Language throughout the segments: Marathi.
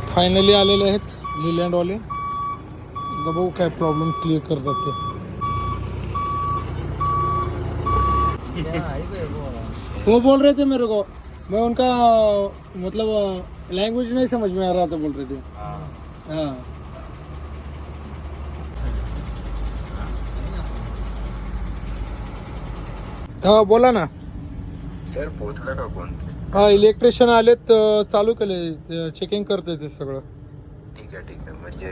फायनली आलेले आहेत लीलँडवाले. बघू काय प्रॉब्लेम क्लियर करतात ते. वो बोल रहे थे मेरे को, मैं उनका मतलब लैंग्वेज नहीं समझ में आ रहा था, बोल रहे थे. हाँ हा बोला ना सर. पोहोचला का कोण? हा इलेक्ट्रिशियन आलेत, चालू केले, चेकिंग करते ते सगळं. ठीक आहे म्हणजे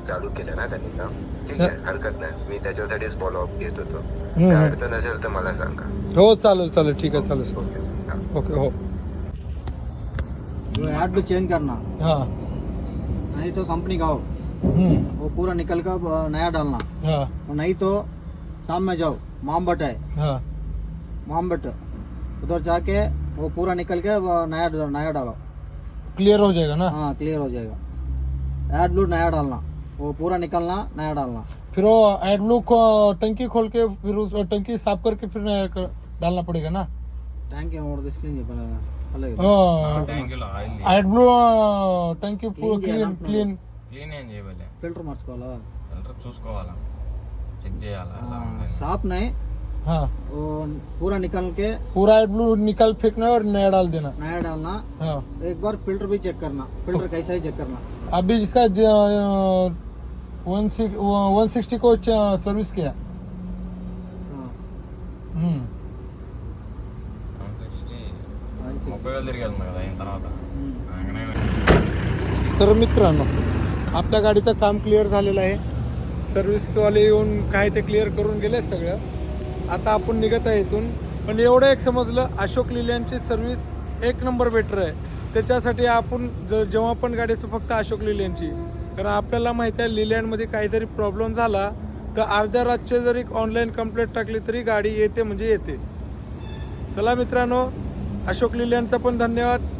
चालू केलं ना त्यांनी काम. ठीक आहे, हरकत नाही. मी त्याच्यासाठीच फॉलोअप घेत होतो. काय अडचण असेल तर मला सांगा. हो चालेल ठीक आहे, चालेल सर. Okay sir. ओके हो. वो ऐड भी चेंज करना, हाँ नहीं तो कंपनी का हो वो पूरा निकल कर नया डालना. हाँ और नहीं तो शाम में जाओ, मामबट है, हाँ मामबट उधर जाके वो पूरा निकल के वो नया डालो. क्लियर हो जाएगा ना. हाँ क्लियर हो जाएगा. ऐड ब्लू नया डालना, वो पूरा निकलना, नया डालना. फिर वो एड ब्लू को टंकी खोल के फिर उस टंकी साफ करके फिर नया डालना पड़ेगा ना. टैंक और इसके एड ब्लू टंकी क्लीन క్లీన్ ఏం చేయబలే, फिल्टर మార్చుకోవాలా. ఫిల్టర్ చూసుకోవాలా, చెక్ చేయాలా. साफ नहीं, हाँ वो पूरा निकल के पूरा एड ब्लू निकाल फेंकना और नया डाल देना. नया डालना. हाँ एक बार फिल्टर भी चेक करना, फिल्टर कैसा है चेक करना. अभी जिसका 160 को सर्विस किया. हाँ. 30,000 తిరిగేది కదా అయిన తర్వాత. तर मित्रांनो, आपल्या गाडीचं काम क्लिअर झालेलं आहे. सर्व्हिसवाले येऊन काय ते क्लिअर करून गेले सगळं. आता आपण निघत आहे इथून. पण एवढं एक समजलं, अशोक लीलँडची सर्व्हिस एक नंबर बेटर आहे. त्याच्यासाठी आपण जेव्हा पण गाडीचं फक्त अशोक लीलँडची, कारण आपल्याला माहिती आहे लीलँडमध्ये काहीतरी प्रॉब्लेम झाला तर अर्ध्या रातचे जरी ऑनलाईन कंप्लेंट टाकली तरी गाडी येते म्हणजे येते. चला मित्रांनो, अशोक लीलँडचा पण धन्यवाद.